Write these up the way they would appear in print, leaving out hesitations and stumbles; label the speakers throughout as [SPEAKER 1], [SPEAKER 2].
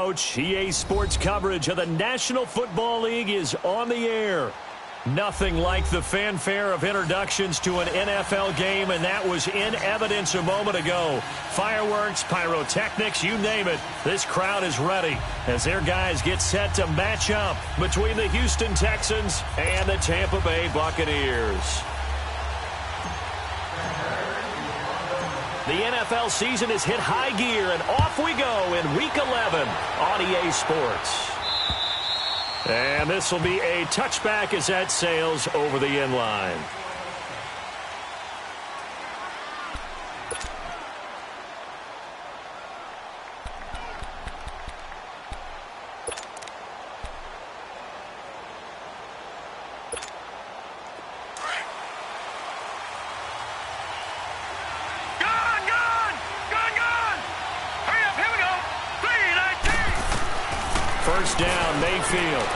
[SPEAKER 1] Coach. EA Sports coverage of the National Football League is on the air. Nothing like the fanfare of introductions to an NFL game, and that was in evidence a moment ago. Fireworks, pyrotechnics, you name it. This crowd is ready as their guys get set to match up between the Houston Texans and the Tampa Bay Buccaneers. The NFL season has hit high gear, and off we go in Week 11 on EA Sports. And this will be a touchback as that sails over the end line. First down, Mayfield.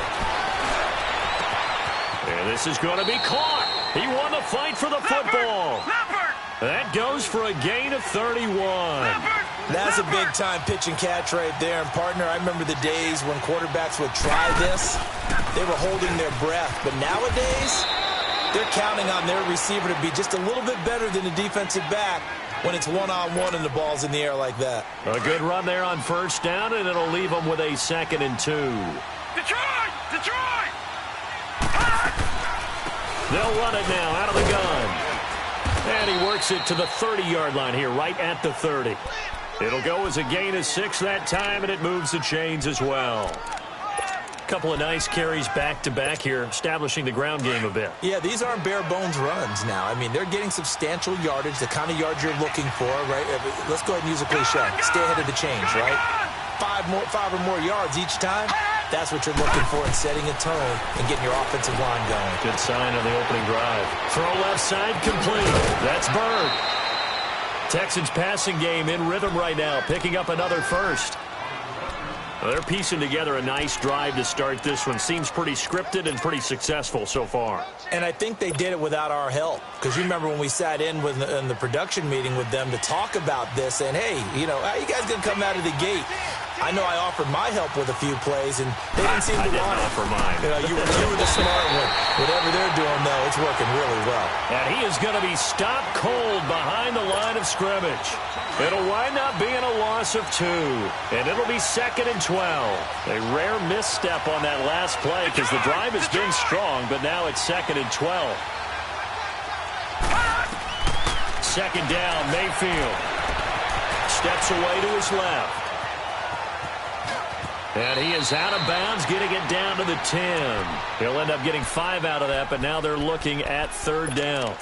[SPEAKER 1] And this is going to be caught. He won the fight for the football. That goes for a gain of 31.
[SPEAKER 2] That's a big-time pitch and catch right there. And, partner, I remember the days when quarterbacks would try this. They were holding their breath. But nowadays, they're counting on their receiver to be just a little bit better than the defensive back when it's one-on-one and the ball's in the air like that.
[SPEAKER 1] A good run there on first down, and it'll leave them with a 2nd and 2.
[SPEAKER 3] Detroit! Detroit!
[SPEAKER 1] They'll run it now out of the gun. And he works it to the 30-yard line here, right at the 30. It'll go as a gain of 6 that time, and it moves the chains as well. Couple of nice carries back-to-back here, establishing the ground game a bit.
[SPEAKER 2] Yeah, these aren't bare-bones runs now. I mean, they're getting substantial yardage, the kind of yards you're looking for, right? Let's go ahead and use a cliche. Stay ahead of the change, right? Five or more yards each time. That's what you're looking for in setting a tone and getting your offensive line going.
[SPEAKER 1] Good sign on the opening drive. Throw left side complete. That's Bird. Texans passing game in rhythm right now, picking up another first. Well, they're piecing together a nice drive to start this one. Seems pretty scripted and pretty successful so far.
[SPEAKER 2] And I think they did it without our help. Because you remember when we sat in the production meeting with them to talk about this, and hey, you know, how you guys going to come out of the gate? I know I offered my help with a few plays, and they didn't seem to want it.
[SPEAKER 1] I didn't offer mine.
[SPEAKER 2] You know, you were the smart one. Whatever they're doing, though, it's working really well.
[SPEAKER 1] And he is going to be stopped cold behind the line of scrimmage. It'll wind up being a loss of 2, and it'll be 2nd and 12. A rare misstep on that last play because the drive has been strong, but now it's 2nd and 12. 2nd down, Mayfield. Steps away to his left. And he is out of bounds, getting it down to the 10. He'll end up getting 5 out of that, but now they're looking at 3rd down.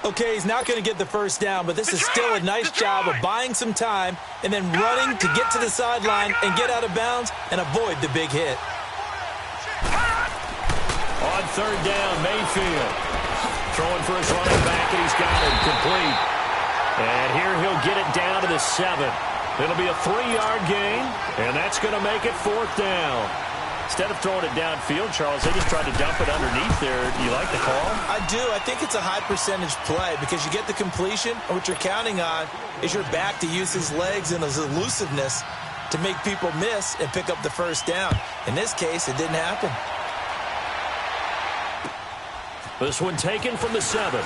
[SPEAKER 2] Okay, he's not going to get the first down, but this is still a nice job of buying some time and then running to get to the sideline and get out of bounds and avoid the big hit.
[SPEAKER 1] On 3rd down, Mayfield. Throwing for his running back, and he's got it complete. And here he'll get it down to the 7. It'll be a 3-yard gain, and that's going to make it 4th down. Instead of throwing it downfield, Charles, they just tried to dump it underneath there. Do you like the call?
[SPEAKER 2] I do. I think it's a high-percentage play because you get the completion, and what you're counting on is your back to use his legs and his elusiveness to make people miss and pick up the first down. In this case, it didn't happen.
[SPEAKER 1] This one taken from the 7.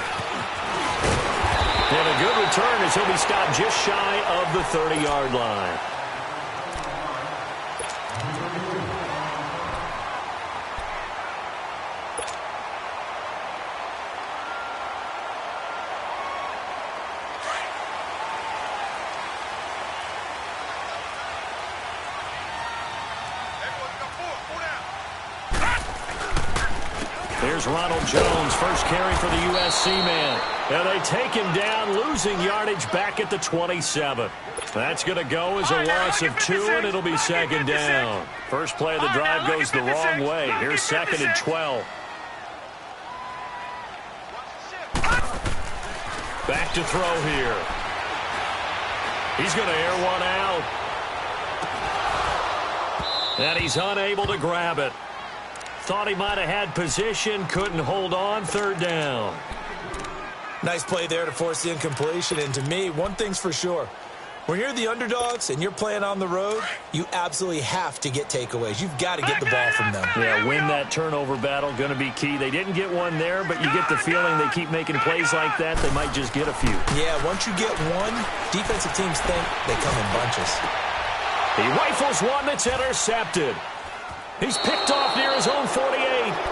[SPEAKER 1] And a good return as he'll be stopped just shy of the 30-yard line. Here's Ronald Jones, first carry for the USC man. And they take him down, losing yardage back at the 27. That's going to go as a loss of 2, and it'll be 2nd down. First play of the drive goes the wrong way. Here's 2nd and 12. Back to throw here. He's going to air one out. And he's unable to grab it. Thought he might have had position, couldn't hold on, 3rd down.
[SPEAKER 2] Nice play there to force the incompletion. And to me, one thing's for sure. When you're the underdogs and you're playing on the road, you absolutely have to get takeaways. You've got to get the ball from them.
[SPEAKER 1] Yeah, win that turnover battle, going to be key. They didn't get one there, but you get the feeling they keep making plays like that, they might just get a few.
[SPEAKER 2] Yeah, once you get one, defensive teams think they come in bunches.
[SPEAKER 1] He rifles one that's intercepted. He's picked off near his own 48,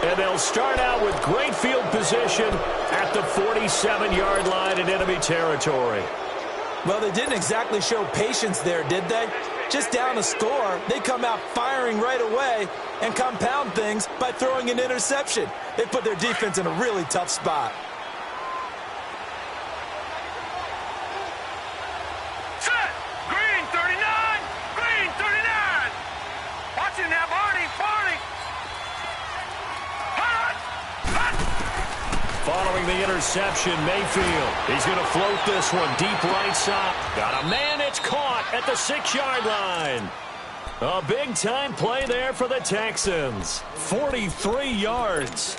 [SPEAKER 1] and they'll start out with great field position at the 47-yard line in enemy territory.
[SPEAKER 2] Well, they didn't exactly show patience there, did they? Just down a score, they come out firing right away and compound things by throwing an interception. They put their defense in a really tough spot.
[SPEAKER 3] Set! Green 39! Green 39! Watching now, Barney! Barney! Hot! Hot!
[SPEAKER 1] Following the interception, Mayfield. He's going to float this one deep right side. Got a man, it's caught at the 6-yard line. A big-time play there for the Texans. 43 yards.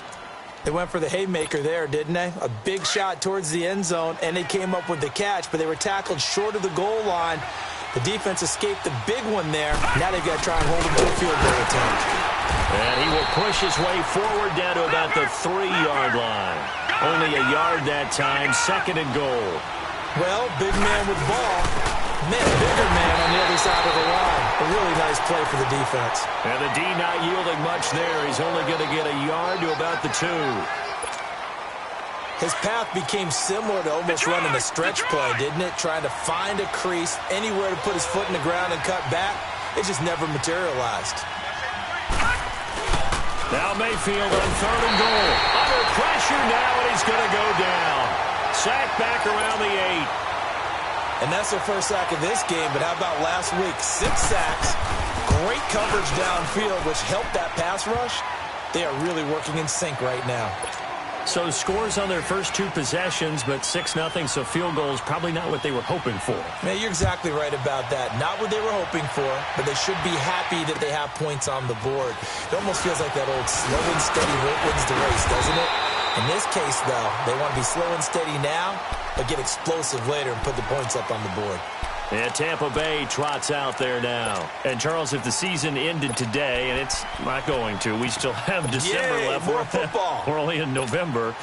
[SPEAKER 2] They went for the haymaker there, didn't they? A big shot towards the end zone, and they came up with the catch, but they were tackled short of the goal line. The defense escaped the big one there. Now they've got to try and hold them to a field goal attempt.
[SPEAKER 1] And he will push his way forward down to about the 3-yard line. Only a yard that time, 2nd and goal.
[SPEAKER 2] Well, big man with ball. Man, bigger man on the other side of the line. A really nice play for the defense.
[SPEAKER 1] And the D not yielding much there. He's only going to get a yard to about the 2.
[SPEAKER 2] His path became similar to almost running a stretch play, didn't it? Trying to find a crease, anywhere to put his foot in the ground and cut back. It just never materialized.
[SPEAKER 1] Now Mayfield on 3rd and goal. Under pressure now, and he's going to go down. Sack back around the 8.
[SPEAKER 2] And that's their first sack of this game, but how about last week? 6 sacks, great coverage downfield, which helped that pass rush. They are really working in sync right now.
[SPEAKER 1] So scores on their first 2 possessions, but 6-0, so field goals probably not what they were hoping for.
[SPEAKER 2] Man, you're exactly right about that. Not what they were hoping for, but they should be happy that they have points on the board. It almost feels like that old slow and steady wins the race, doesn't it? In this case, though, they want to be slow and steady now, but get explosive later and put the points up on the board.
[SPEAKER 1] And Tampa Bay trots out there now. And, Charles, if the season ended today, and it's not going to, we still have December left.
[SPEAKER 2] More football.
[SPEAKER 1] We're only in November.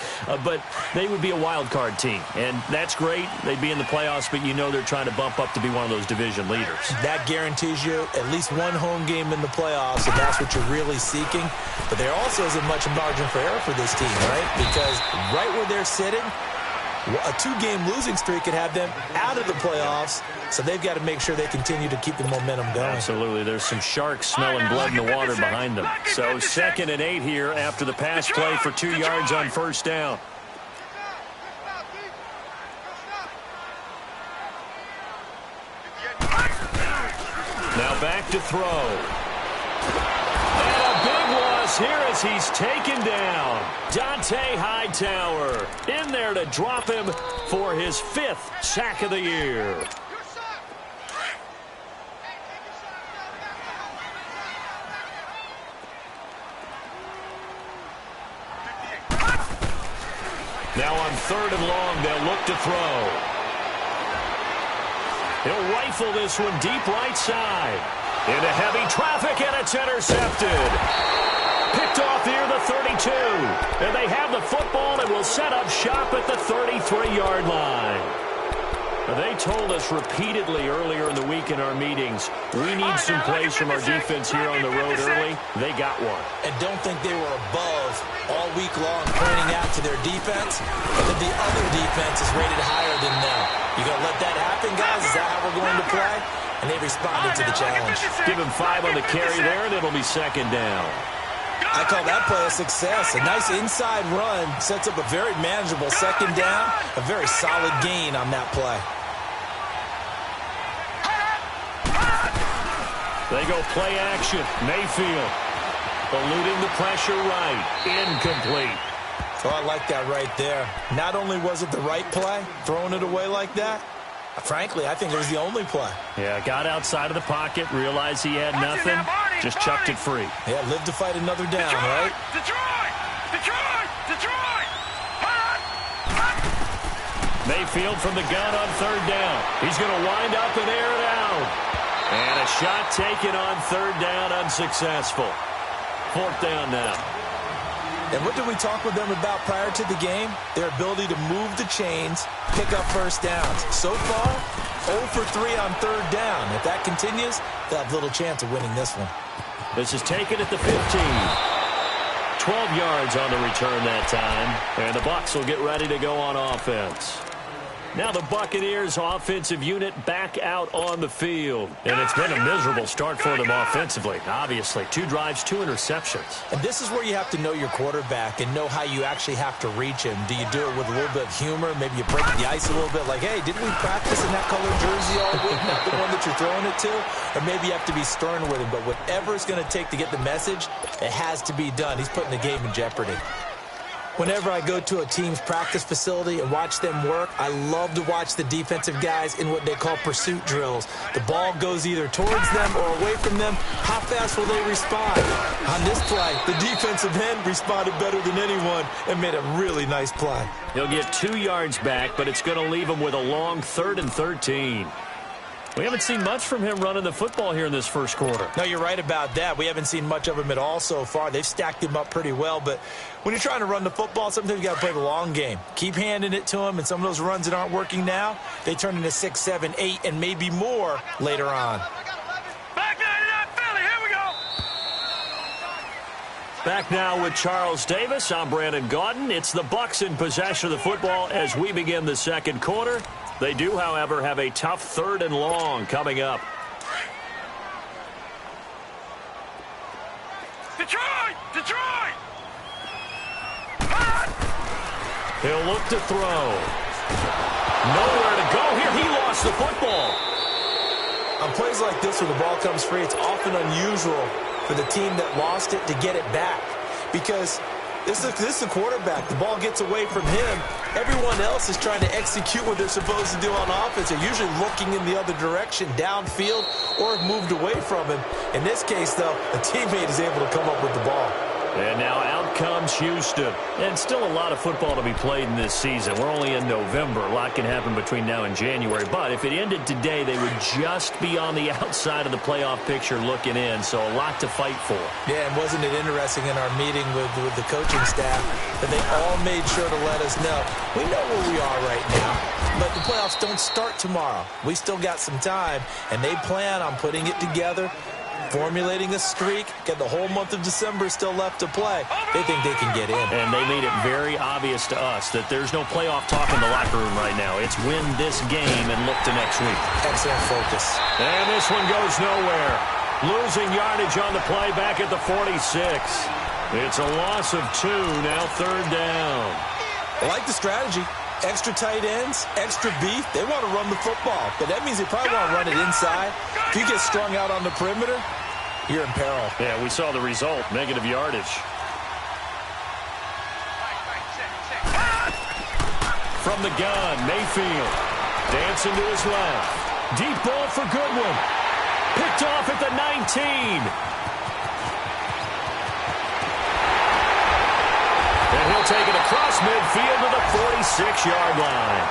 [SPEAKER 1] But they would be a wild card team. And that's great. They'd be in the playoffs, but you know they're trying to bump up to be one of those division leaders.
[SPEAKER 2] That guarantees you at least one home game in the playoffs, and that's what you're really seeking. But there also isn't much margin for error for this team, right? Because right where they're sitting, a 2-game losing streak could have them out of the playoffs, so they've got to make sure they continue to keep the momentum going.
[SPEAKER 1] Absolutely. There's some sharks smelling blood in the water behind them. So 2nd and 8 here after the pass play for 2 yards on 1st down. Now back to throw. Here as he's taken down. Dante Hightower in there to drop him for his 5th sack of the year. Now on 3rd and long, they'll look to throw. He'll rifle this one deep right side. Into heavy traffic, and it's intercepted. Picked off near the 32. And they have the football and will set up shop at the 33-yard line. They told us repeatedly earlier in the week in our meetings, we need some plays from our defense here on the road early. They got one.
[SPEAKER 2] And don't think they were above all week long pointing out to their defense, but that the other defense is rated higher than them. You going to let that happen, guys? Is that how we're going to play? And they responded to the challenge.
[SPEAKER 1] Give him 5 on the carry there, and it'll be 2nd down.
[SPEAKER 2] I call that play a success. A nice inside run sets up a very manageable 2nd down. A very solid gain on that play.
[SPEAKER 1] They go play action. Mayfield eluding the pressure right. Incomplete.
[SPEAKER 2] So I like that right there. Not only was it the right play, throwing it away like that, frankly, I think it was the only play.
[SPEAKER 1] Yeah, got outside of the pocket, realized he had nothing, just chucked it free.
[SPEAKER 2] Yeah, live to fight another down, right?
[SPEAKER 3] Detroit! Detroit! Detroit!
[SPEAKER 1] Mayfield from the gun on third down. He's going to wind up and air it out. And a shot taken on third down, unsuccessful. Fourth down now.
[SPEAKER 2] And what did we talk with them about prior to the game? Their ability to move the chains, pick up first downs. So far, 0 for 3 on third down. If that continues, they'll have little chance of winning this one.
[SPEAKER 1] This is taken at the 15. 12 yards on the return that time. And the Bucs will get ready to go on offense. Now the Buccaneers offensive unit back out on the field. And it's been a miserable start for them offensively. Obviously, 2 drives, 2 interceptions.
[SPEAKER 2] And this is where you have to know your quarterback and know how you actually have to reach him. Do you do it with a little bit of humor? Maybe you break the ice a little bit like, hey, didn't we practice in that colored jersey all week? Not the one that you're throwing it to? Or maybe you have to be stern with him. But whatever it's going to take to get the message, it has to be done. He's putting the game in jeopardy. Whenever I go to a team's practice facility and watch them work, I love to watch the defensive guys in what they call pursuit drills. The ball goes either towards them or away from them. How fast will they respond? On this play, the defensive end responded better than anyone and made a really nice play.
[SPEAKER 1] He'll get 2 yards back, but it's going to leave him with a long 3rd and 13. We haven't seen much from him running the football here in this first quarter.
[SPEAKER 2] No, you're right about that. We haven't seen much of him at all so far. They've stacked him up pretty well, but when you're trying to run the football, sometimes you got to play the long game. Keep handing it to him, and some of those runs that aren't working now, they turn into 6, 7, 8, and maybe more later on.
[SPEAKER 3] Back 99 Philly, here we go.
[SPEAKER 1] Back now with Charles Davis. I'm Brandon Gaudin. It's the Bucs in possession of the football as we begin the second quarter. They do, however, have a tough 3rd and long coming up.
[SPEAKER 3] Detroit! Detroit!
[SPEAKER 1] He'll look to throw. Nowhere to go here. He lost the football.
[SPEAKER 2] On plays like this where the ball comes free, it's often unusual for the team that lost it to get it back. Because this is the quarterback. The ball gets away from him. Everyone else is trying to execute what they're supposed to do on offense. They're usually looking in the other direction, downfield, or have moved away from him. In this case, though, a teammate is able to come up with the ball.
[SPEAKER 1] And now out comes Houston. And still a lot of football to be played in this season. We're only in November. A lot can happen between now and January. But if it ended today, they would just be on the outside of the playoff picture looking in. So a lot to fight for.
[SPEAKER 2] Yeah, and wasn't it interesting in our meeting with the coaching staff that they all made sure to let us know, we know where we are right now, but the playoffs don't start tomorrow. We still got some time, and they plan on putting it together, formulating a streak, get the whole month of December still left to play. They think they can get in.
[SPEAKER 1] And they made it very obvious to us that there's no playoff talk in the locker room right now. It's win this game and look to next week.
[SPEAKER 2] Excellent focus.
[SPEAKER 1] And this one goes nowhere. Losing yardage on the play back at the 46. It's a loss of 2, now 3rd down.
[SPEAKER 2] I like the strategy. Extra tight ends, extra beef. They want to run the football, but that means they probably want to run it inside. If you get strung out on the perimeter, you're in peril.
[SPEAKER 1] Yeah, we saw the result, negative yardage. From the gun, Mayfield. Dancing to his left. Deep ball for Goodwin. Picked off at the 19. And he'll take it across midfield to the 46-yard line.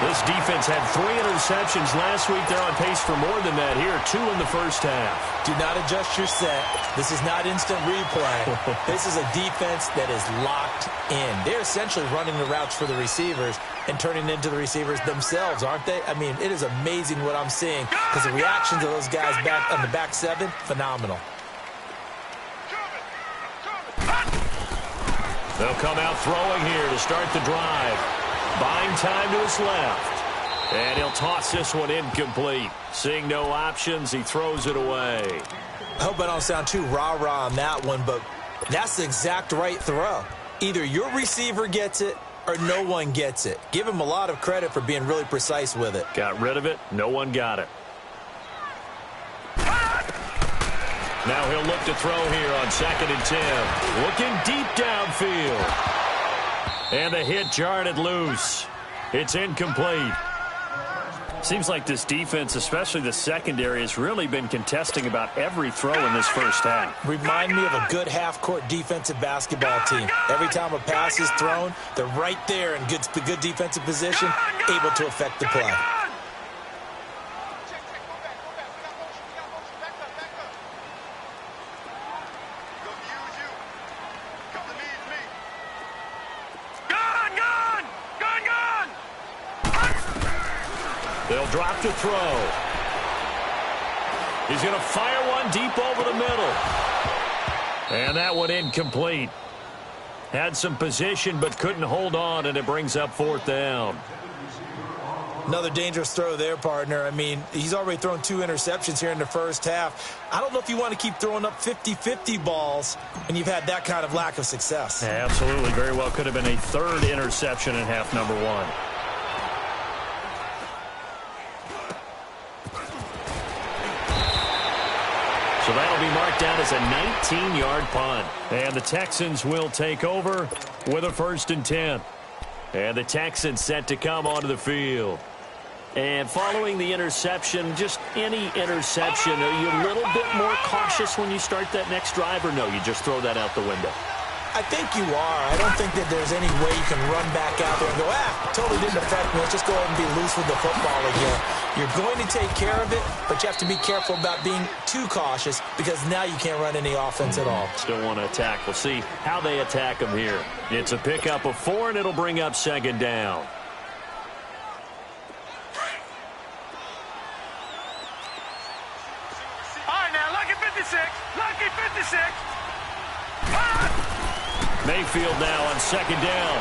[SPEAKER 1] This defense had 3 interceptions last week. They're on pace for more than that here, 2 in the first half.
[SPEAKER 2] Do not adjust your set. This is not instant replay. This is a defense that is locked in. They're essentially running the routes for the receivers and turning into the receivers themselves, aren't they? I mean, it is amazing what I'm seeing because the reactions of those guys back on the back 7, phenomenal.
[SPEAKER 1] They'll come out throwing here to start the drive. Buying time to his left. And he'll toss this one incomplete. Seeing no options, he throws it away.
[SPEAKER 2] I hope I don't sound too rah-rah on that one, but that's the exact right throw. Either your receiver gets it or no one gets it. Give him a lot of credit for being really precise with it.
[SPEAKER 1] Got rid of it. No one got it. Now he'll look to throw here on 2nd and 10. Looking deep downfield. And the hit jarred it loose. It's incomplete. Seems like this defense, especially the secondary, has really been contesting about every throw in this first half.
[SPEAKER 2] Remind me of a good half-court defensive basketball team. Every time a pass is thrown, they're right there in good defensive position, able to affect the play.
[SPEAKER 1] They'll drop to throw. He's going to fire one deep over the middle. And that one incomplete. Had some position but couldn't hold on, and it brings up fourth down.
[SPEAKER 2] Another dangerous throw there, partner. I mean, he's already thrown 2 interceptions here in the first half. I don't know if you want to keep throwing up 50-50 balls, and you've had that kind of lack of success.
[SPEAKER 1] Yeah, absolutely. Very well could have been a 3rd interception in half number 1. So that'll be marked down as a 19-yard punt. And the Texans will take over with a 1st and 10. And the Texans set to come onto the field. And following the interception, just any interception, are you a little bit more cautious when you start that next drive, or no, you just throw that out the window?
[SPEAKER 2] I think you are. I don't think that there's any way you can run back out there and go, totally didn't affect me. Let's just go ahead and be loose with the football again. You're going to take care of it, but you have to be careful about being too cautious because now you can't run any offense at all.
[SPEAKER 1] Still want to attack. We'll see how they attack them here. It's a pickup of 4, and it'll bring up 2nd down.
[SPEAKER 3] All right, now, lucky 56. Lucky 56.
[SPEAKER 1] Mayfield now on 2nd down.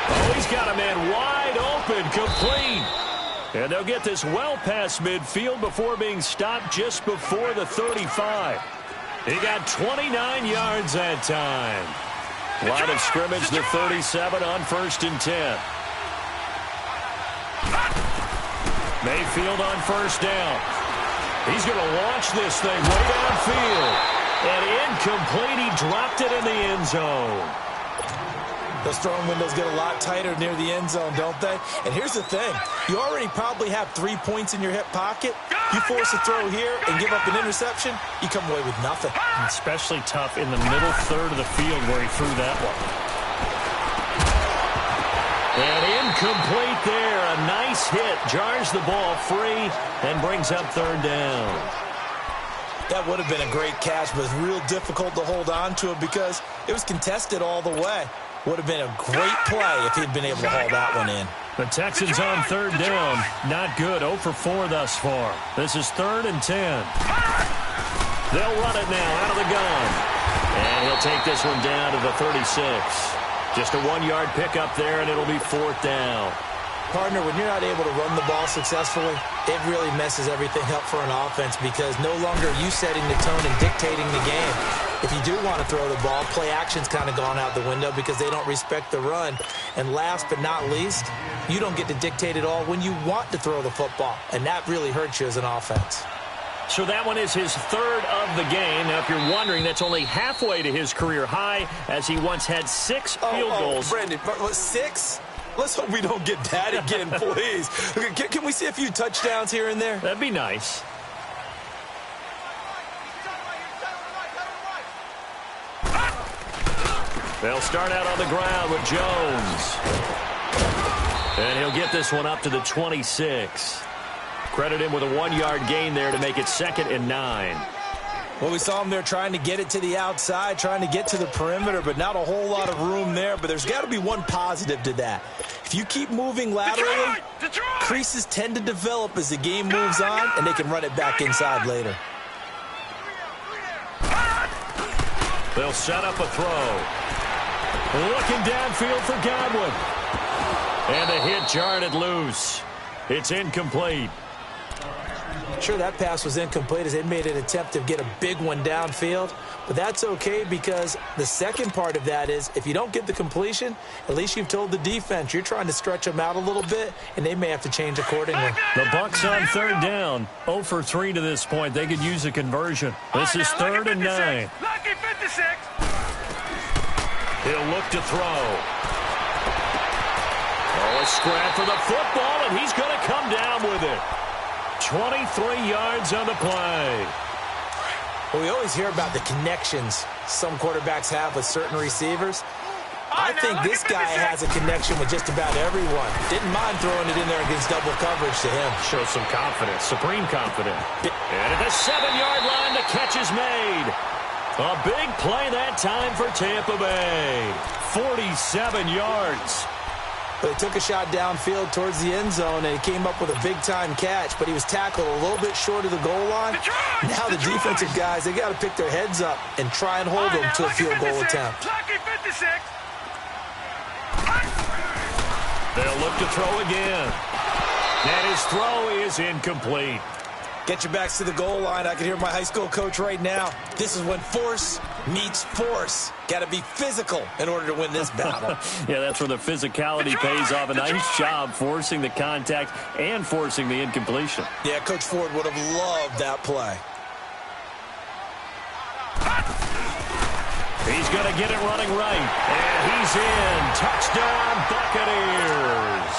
[SPEAKER 1] Oh, he's got a man wide open, complete. And they'll get this well past midfield before being stopped just before the 35. He got 29 yards that time. Line of scrimmage, the 37 on 1st and 10. Mayfield on 1st down. He's going to launch this thing way downfield. And incomplete. He dropped it in the end zone.
[SPEAKER 2] Those throwing windows get a lot tighter near the end zone, don't they? And here's the thing. You already probably have 3 points in your hip pocket. You force a throw here and give up an interception, you come away with nothing.
[SPEAKER 1] Especially tough in the middle third of the field where he threw that one. And incomplete there. A nice hit. Jars the ball free and brings up 3rd down.
[SPEAKER 2] That would have been a great catch, but it's real difficult to hold on to it because it was contested all the way. Would have been a great play if he'd been able to haul that one in.
[SPEAKER 1] The Texans on 3rd down. Not good. 0 for 4 thus far. This is 3rd and 10. They'll run it now out of the gun. And he'll take this one down to the 36. Just a 1-yard pickup there, and it'll be 4th down.
[SPEAKER 2] Partner, when you're not able to run the ball successfully, it really messes everything up for an offense because no longer are you setting the tone and dictating the game. If you do want to throw the ball, play action's kind of gone out the window because they don't respect the run. And last but not least, you don't get to dictate it all when you want to throw the football, and that really hurts you as an offense.
[SPEAKER 1] So that one is his 3rd of the game. Now, if you're wondering, that's only halfway to his career high as he once had 6 field goals.
[SPEAKER 2] Brandon, 6? Let's hope we don't get that again, please. Can we see a few touchdowns here and there?
[SPEAKER 1] That'd be nice. They'll start out on the ground with Jones. And he'll get this one up to the 26. Credit him with a 1-yard gain there to make it 2nd and 9.
[SPEAKER 2] Well, we saw him there trying to get it to the outside, trying to get to the perimeter, but not a whole lot of room there. But there's got to be one positive to that. If you keep moving laterally, creases tend to develop as the game moves on, and they can run it back inside later.
[SPEAKER 1] They'll set up a throw. Looking downfield for Godwin. And the hit jarred it loose. It's incomplete.
[SPEAKER 2] Sure, that pass was incomplete as they made an attempt to get a big one downfield, but that's okay because the second part of that is if you don't get the completion, at least you've told the defense you're trying to stretch them out a little bit, and they may have to change accordingly.
[SPEAKER 1] The Bucks on 3rd down, 0 for 3 to this point. They could use a conversion. This is 3rd and 9.
[SPEAKER 3] Lucky 56.
[SPEAKER 1] He'll look to throw. Oh, a scrap for the football, and he's going to come down with it. 23 yards on the play.
[SPEAKER 2] Well, we always hear about the connections some quarterbacks have with certain receivers. I think this guy has a connection with just about everyone. Didn't mind throwing it in there against double coverage to him.
[SPEAKER 1] Shows some confidence, supreme confidence. And at the 7-yard line, the catch is made. A big play that time for Tampa Bay. 47 yards.
[SPEAKER 2] But he took a shot downfield towards the end zone, and he came up with a big-time catch, but he was tackled a little bit short of the goal line. Now the defensive guys, they got to pick their heads up and try and hold them to a field goal attempt.
[SPEAKER 3] Lucky 56.
[SPEAKER 1] They'll look to throw again. And his throw is incomplete.
[SPEAKER 2] Get your backs to the goal line. I can hear my high school coach right now. This is when force meets force. Got to be physical in order to win this battle.
[SPEAKER 1] Yeah, that's where the physicality pays off. A nice job forcing the contact and forcing the incompletion.
[SPEAKER 2] Yeah, Coach Ford would have loved that play.
[SPEAKER 1] He's going to get it running right. And he's in. Touchdown, Buccaneers.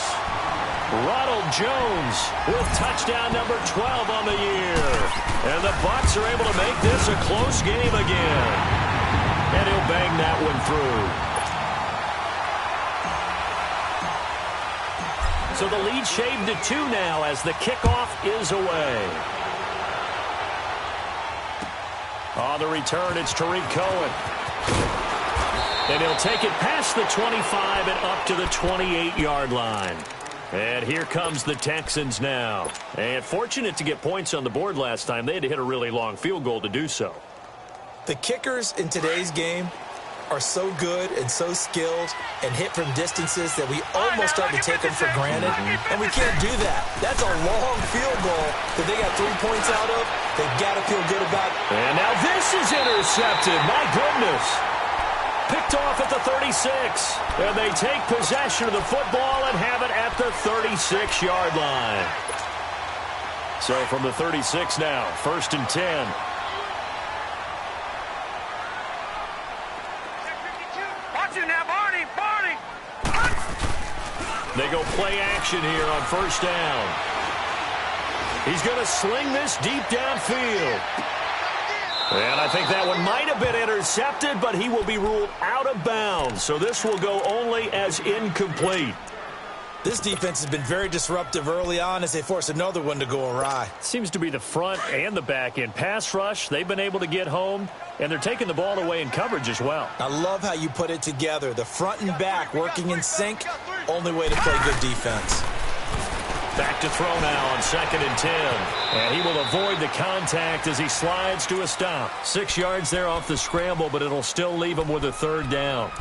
[SPEAKER 1] Ronald Jones with touchdown number 12 on the year. And the Bucs are able to make this a close game again. And he'll bang that one through. So the lead shaved to 2 now as the kickoff is away. On the return, it's Tariq Cohen. And he'll take it past the 25 and up to the 28-yard line. And here comes the Texans now. And fortunate to get points on the board last time. They had to hit a really long field goal to do so.
[SPEAKER 2] The kickers in today's game are so good and so skilled and hit from distances that we almost start to take them for granted. And we can't do that. That's a long field goal that they got 3 points out of. They've got to feel good about it.
[SPEAKER 1] And now this is intercepted. My goodness. Picked off at the 36. And they take possession of the football and have it at the 36-yard line. So from the 36 now, 1st and 10.
[SPEAKER 3] Watch it now, Barney. Barney.
[SPEAKER 1] They go play action here on 1st down. He's going to sling this deep downfield. And I think that one might have been intercepted, but he will be ruled out of bounds. So this will go only as incomplete.
[SPEAKER 2] This defense has been very disruptive early on as they force another one to go awry.
[SPEAKER 1] Seems to be the front and the back end. Pass rush, they've been able to get home, and they're taking the ball away in coverage as well.
[SPEAKER 2] I love how you put it together. The front and back working in sync, only way to play good defense.
[SPEAKER 1] Back to throw now on 2nd and 10. And he will avoid the contact as he slides to a stop. 6 yards there off the scramble, but it'll still leave him with a 3rd down.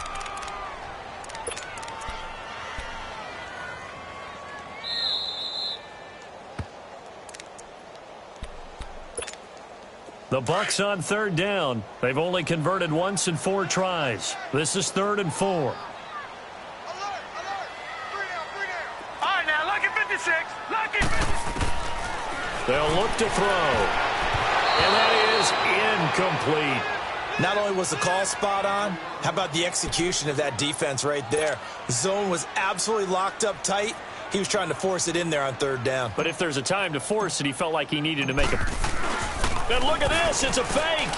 [SPEAKER 1] The Bucs on 3rd down. They've only converted once in 4 tries. This is 3rd and 4. They'll look to throw. And that is incomplete.
[SPEAKER 2] Not only was the call spot on, how about the execution of that defense right there? The zone was absolutely locked up tight. He was trying to force it in there on 3rd down.
[SPEAKER 1] But if there's a time to force it, he felt like he needed to make it. And look at this. It's a fake.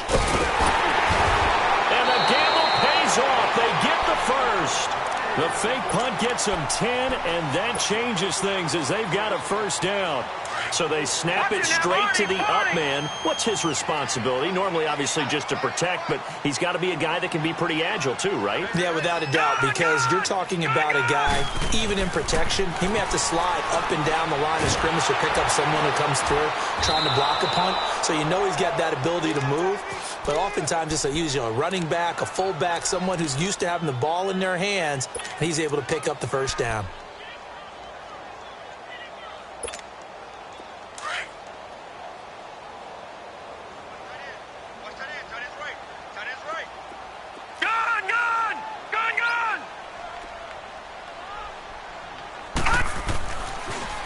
[SPEAKER 1] And the gamble pays off. They get the first. The fake punt gets them 10, and that changes things as they've got a 1st down. So they snap it straight to the up man. What's his responsibility? Normally, obviously, just to protect, but he's got to be a guy that can be pretty agile too, right?
[SPEAKER 2] Yeah, without a doubt, because you're talking about a guy, even in protection, he may have to slide up and down the line of scrimmage to pick up someone who comes through trying to block a punt. So you know he's got that ability to move. But oftentimes it's a running back, a fullback, someone who's used to having the ball in their hands, and he's able to pick up the 1st down.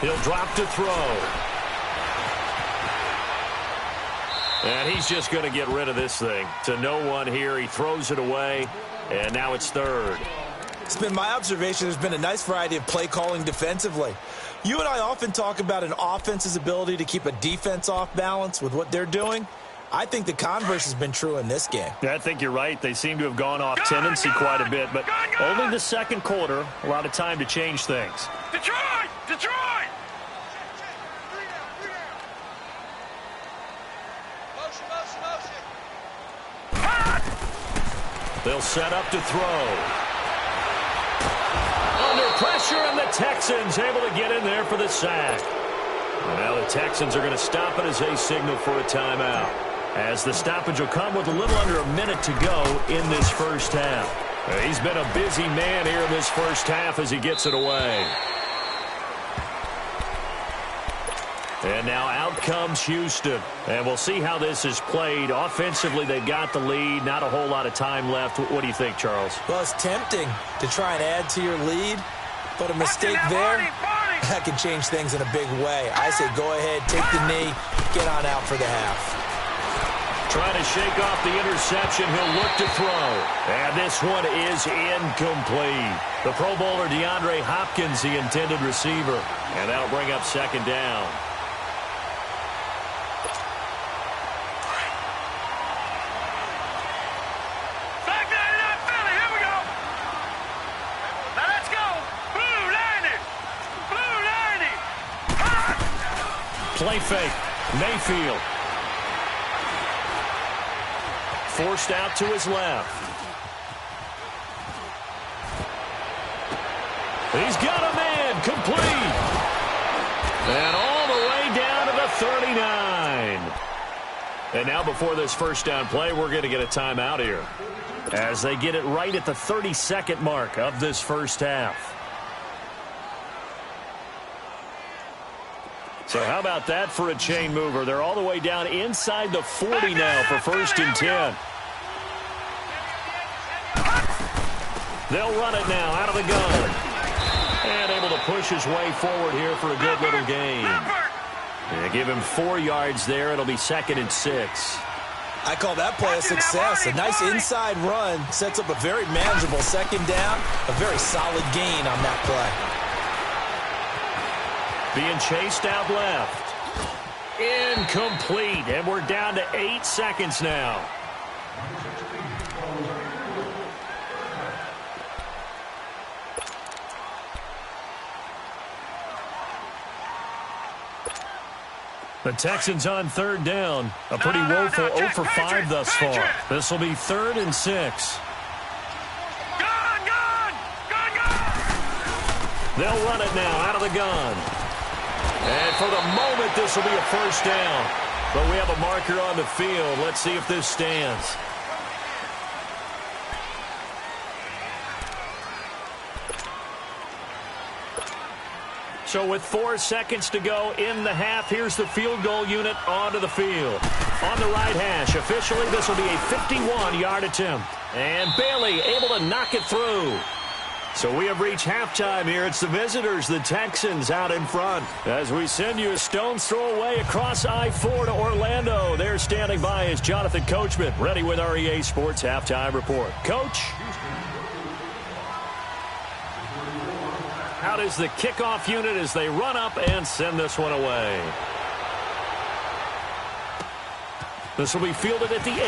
[SPEAKER 1] He'll drop to throw. And he's just going to get rid of this thing. To no one here. He throws it away, and now it's 3rd.
[SPEAKER 2] It's been my observation there's been a nice variety of play calling defensively. You and I often talk about an offense's ability to keep a defense off balance with what they're doing. I think the converse has been true in this game.
[SPEAKER 1] Yeah, I think you're right. They seem to have gone off tendency quite a bit, but only the second quarter, a lot of time to change things.
[SPEAKER 3] Detroit! Detroit!
[SPEAKER 4] Motion, motion, motion.
[SPEAKER 1] They'll set up to throw. Under pressure, and the Texans able to get in there for the sack. And now the Texans are going to stop it as they signal for a timeout. As the stoppage will come with a little under a minute to go in this first half. He's been a busy man here in this first half as he gets it away. And now out comes Houston. And we'll see how this is played. Offensively, they've got the lead. Not a whole lot of time left. What do you think, Charles?
[SPEAKER 2] Well, it's tempting to try and add to your lead, but a mistake there, that can change things in a big way. I say go ahead, take the knee, get on out for the half.
[SPEAKER 1] Trying to shake off the interception. He'll look to throw. And this one is incomplete. The Pro Bowler DeAndre Hopkins, the intended receiver. And that'll bring up second down.
[SPEAKER 3] Back 99 Philly, here we go. Now let's go. Blue 90. Blue 90.
[SPEAKER 1] Play fake. Mayfield. Forced out to his left. He's got a man. Complete. And all the way down to the 39. And now before this first down play, we're going to get a timeout here. As they get it right at the 32nd mark of this first half. So how about that for a chain mover? They're all the way down inside the 40 now for first and 10. They'll run it now out of the gun. And able to push his way forward here for a good little gain. Yeah, give him 4 yards there. It'll be second and 6.
[SPEAKER 2] I call that play a success. A nice inside run sets up a very manageable second down. A very solid gain on that play.
[SPEAKER 1] Being chased out left. Incomplete. And we're down to 8 seconds now. The Texans on third down. A pretty woeful 0 for 5 thus far. This will be 3rd and 6.
[SPEAKER 3] Gun!
[SPEAKER 1] They'll run it now out of the gun. And for the moment, this will be a first down. But we have a marker on the field. Let's see if this stands. So with 4 seconds to go in the half, here's the field goal unit onto the field. On the right hash, officially this will be a 51-yard attempt. And Bailey able to knock it through. So we have reached halftime here. It's the visitors, the Texans, out in front. As we send you a stone's throw away across I-4 to Orlando. There standing by is Jonathan Coachman, ready with our EA Sports Halftime Report. Coach? Out is the kickoff unit as they run up and send this one away. This will be fielded at the 8.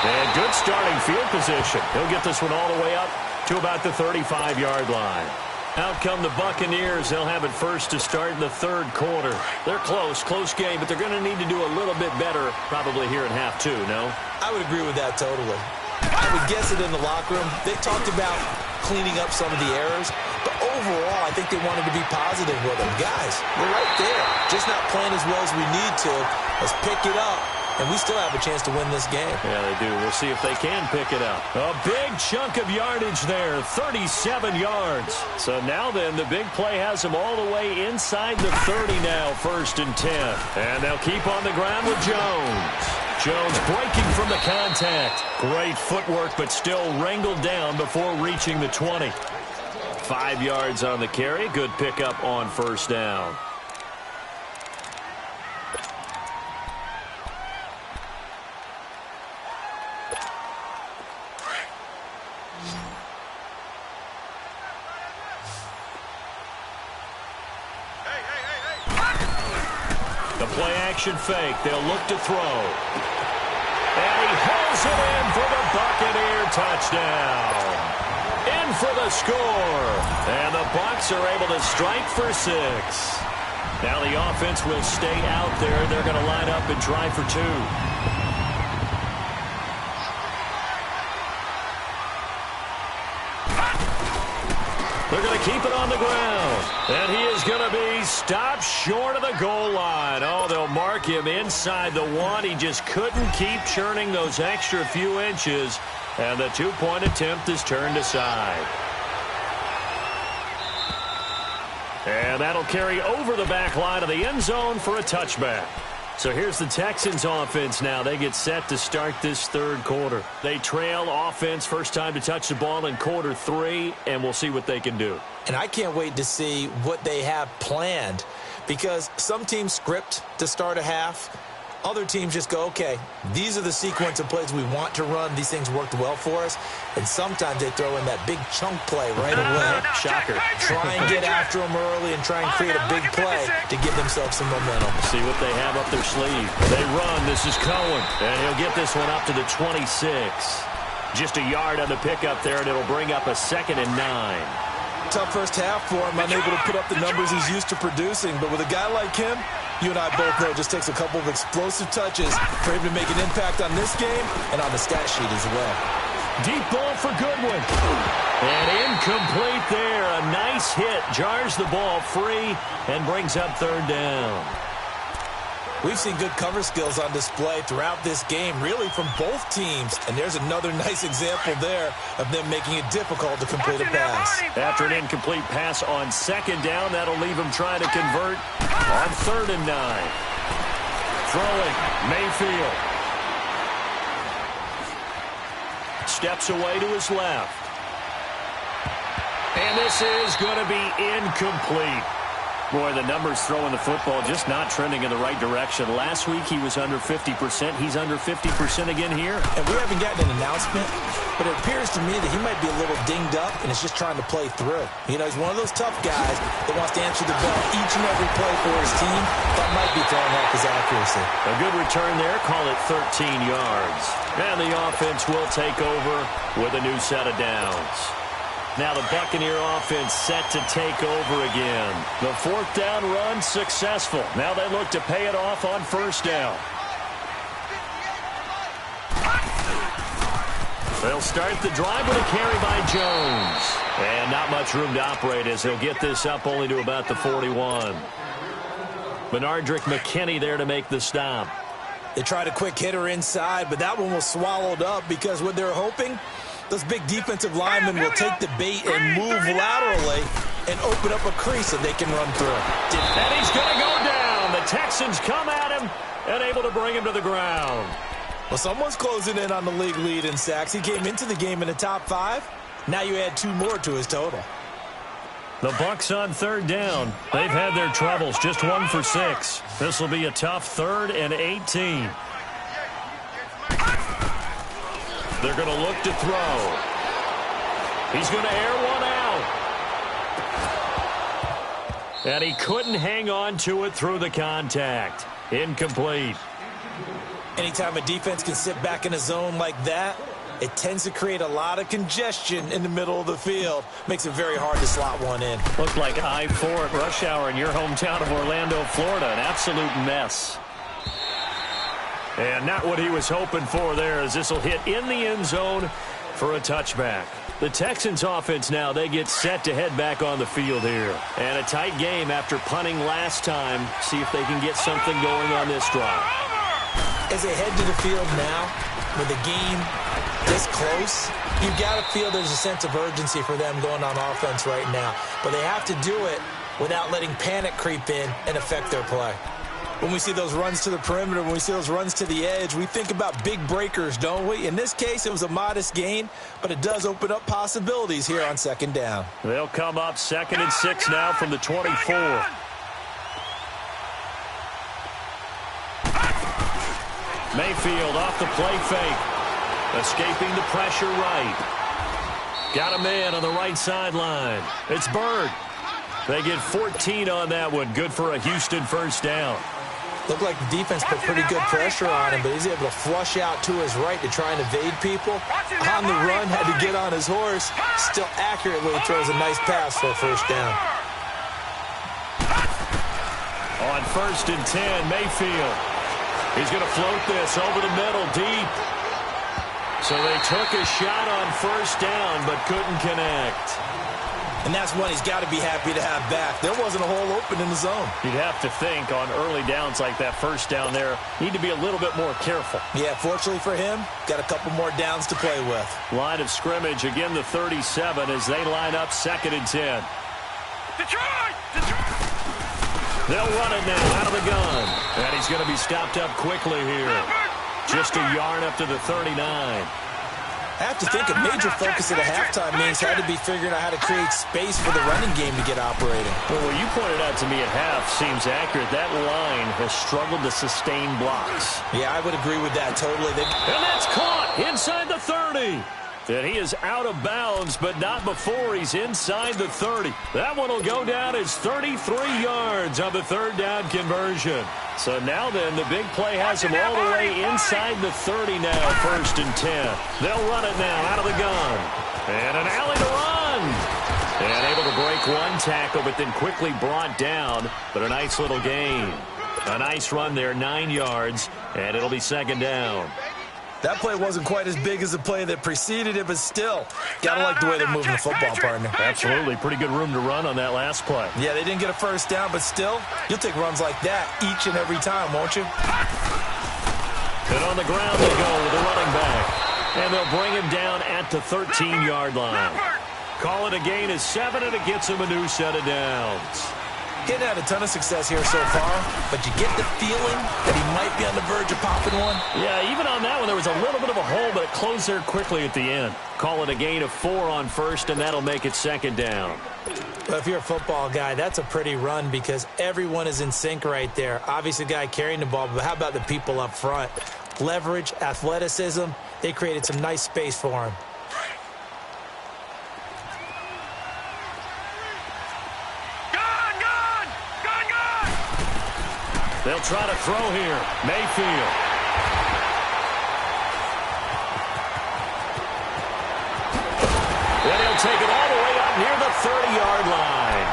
[SPEAKER 1] And good starting field position. He'll get this one all the way up to about the 35-yard line. Out come the Buccaneers. They'll have it first to start in the third quarter. They're close game, but they're going to need to do a little bit better probably here in half 2, no?
[SPEAKER 2] I would agree with that totally. I would guess it in the locker room. They talked about cleaning up some of the errors, but overall, I think they wanted to be positive with them. Guys, we're right there. Just not playing as well as we need to. Let's pick it up, and we still have a chance to win this game.
[SPEAKER 1] Yeah, they do. We'll see if they can pick it up. A big chunk of yardage there, 37 yards. So now then, the big play has them all the way inside the 30 now, first and 10. And they'll keep on the ground with Jones. Jones breaking from the contact. Great footwork, but still wrangled down before reaching the 20. 5 yards on the carry. Good pickup on first down. play-action fake. They'll look to throw. And he hauls it in for the Buccaneer touchdown. In for the score. And the Bucs are able to strike for 6. Now the offense will stay out there. They're going to line up and try for 2. They're going to keep it on the ground. And he is going to be stopped short of the goal line. Oh, they'll mark him inside the 1. He just couldn't keep churning those extra few inches. And the 2-point attempt is turned aside. And that'll carry over the back line of the end zone for a touchback. So here's the Texans offense now. They get set to start this third quarter. They trail offense, first time to touch the ball in quarter 3, and we'll see what they can do.
[SPEAKER 2] And I can't wait to see what they have planned, because some teams script to start a half. Other teams just go, okay, these are the sequence of plays we want to run. These things worked well for us. And sometimes they throw in that big chunk play right away.
[SPEAKER 1] Shocker.
[SPEAKER 2] Try and get after them early and try and create a big play to give themselves some momentum.
[SPEAKER 1] See what they have up their sleeve. They run. This is Cohen. And he'll get this one up to the 26. Just a yard on the pickup there, and it'll bring up a 2nd and 9.
[SPEAKER 2] Tough first half for him, unable to put up the numbers he's used to producing. But with a guy like him, you and I both know it just takes a couple of explosive touches for him to make an impact on this game and on the stat sheet as well.
[SPEAKER 1] Deep ball for Goodwin. And incomplete there. A nice hit. Jars the ball free and brings up 3rd down.
[SPEAKER 2] We've seen good cover skills on display throughout this game, really from both teams. And there's another nice example there of them making it difficult to complete a pass.
[SPEAKER 1] After an incomplete pass on 2nd down, that'll leave him trying to convert on 3rd and 9. Throwing, Mayfield. Steps away to his left. And this is going to be incomplete. Boy, the numbers throwing the football just not trending in the right direction. Last week he was under 50%. He's under 50% again here.
[SPEAKER 2] And we haven't gotten an announcement, but it appears to me that he might be a little dinged up and is just trying to play through. You know, he's one of those tough guys that wants to answer the bell each and every play for his team. That might be throwing off his accuracy.
[SPEAKER 1] A good return there. Call it 13 yards. And the offense will take over with a new set of downs. Now the Buccaneer offense set to take over again. The 4th down run successful. Now they look to pay it off on 1st down. They'll start the drive with a carry by Jones. And not much room to operate as he'll get this up only to about the 41. Benardrick McKinney there to make the stop.
[SPEAKER 2] They tried a quick hitter inside, but that one was swallowed up because what they're hoping, those big defensive linemen will take the bait and move laterally and open up a crease that they can run through.
[SPEAKER 1] And he's going to go down. The Texans come at him and able to bring him to the ground.
[SPEAKER 2] Well, someone's closing in on the league lead in sacks. He came into the game in the top 5. Now you add 2 more to his total.
[SPEAKER 1] The Bucs on 3rd down. They've had their troubles. Just 1 for 6. This will be a tough 3rd and 18. They're going to look to throw. He's going to air one out. And he couldn't hang on to it through the contact. Incomplete.
[SPEAKER 2] Anytime a defense can sit back in a zone like that, it tends to create a lot of congestion in the middle of the field. Makes it very hard to slot one in.
[SPEAKER 1] Looked like I-4 at rush hour in your hometown of Orlando, Florida. An absolute mess. And not what he was hoping for there, as this will hit in the end zone for a touchback. The Texans offense now, they get set to head back on the field here. And a tight game after punting last time. See if they can get something going on this drive.
[SPEAKER 2] As they head to the field now, with the game this close, you've got to feel there's a sense of urgency for them going on offense right now. But they have to do it without letting panic creep in and affect their play. When we see those runs to the perimeter, when we see those runs to the edge, we think about big breakers, don't we? In this case, it was a modest gain, but it does open up possibilities here on 2nd down.
[SPEAKER 1] They'll come up 2nd and 6 now from the 24. Mayfield off the play fake. Escaping the pressure right. Got a man on the right sideline. It's Bird. They get 14 on that one. Good for a Houston 1st down.
[SPEAKER 2] Looked like the defense put pretty good pressure on him, but he's able to flush out to his right to try and evade people. On the run, had to get on his horse. Still accurately throws a nice pass for a first down.
[SPEAKER 1] On 1st and 10, Mayfield. He's going to float this over the middle, deep. So they took a shot on 1st down, but couldn't connect.
[SPEAKER 2] And that's one he's got to be happy to have back. There wasn't a hole open in the zone.
[SPEAKER 1] You'd have to think on early downs like that 1st down there, need to be a little bit more careful.
[SPEAKER 2] Yeah, fortunately for him, got a couple more downs to play with.
[SPEAKER 1] Line of scrimmage, again the 37 as they line up 2nd and 10.
[SPEAKER 3] Detroit! Detroit!
[SPEAKER 1] They'll run it now out of the gun. And he's going to be stopped up quickly here. Just a yard up to the 39.
[SPEAKER 2] I have to think a major focus at the halftime means had to be figuring out how to create space for the running game to get operating.
[SPEAKER 1] Well, what you pointed out to me at half seems accurate. That line has struggled to sustain blocks.
[SPEAKER 2] Yeah, I would agree with that totally.
[SPEAKER 1] And that's caught inside the 30. And he is out of bounds, but not before he's inside the 30. That one will go down as 33 yards on the 3rd down conversion. So now then, the big play has him all the way inside the 30 now, 1st and 10. They'll run it now out of the gun. And an alley to run. And able to break one tackle, but then quickly brought down. But a nice little gain. A nice run there, 9 yards, and it'll be 2nd down.
[SPEAKER 2] That play wasn't quite as big as the play that preceded it, but still, gotta like the way they're moving the football, partner.
[SPEAKER 1] Absolutely. Pretty good room to run on that last play.
[SPEAKER 2] Yeah, they didn't get a 1st down, but still, you'll take runs like that each and every time, won't you?
[SPEAKER 1] And on the ground they go with the running back. And they'll bring him down at the 13-yard line. Call it a gain of 7, and it gets him a new set of downs.
[SPEAKER 2] Getting had a ton of success here so far, but you get the feeling that he might be on the verge of popping one.
[SPEAKER 1] Yeah, even on that one, there was a little bit of a hole, but it closed there quickly at the end. Call it a gain of 4 on 1st, and that'll make it 2nd down.
[SPEAKER 2] Well, if you're a football guy, that's a pretty run because everyone is in sync right there. Obviously, the guy carrying the ball, but how about the people up front? Leverage, athleticism, they created some nice space for him.
[SPEAKER 1] They'll try to throw here. Mayfield. And he'll take it all the way up near the 30-yard line.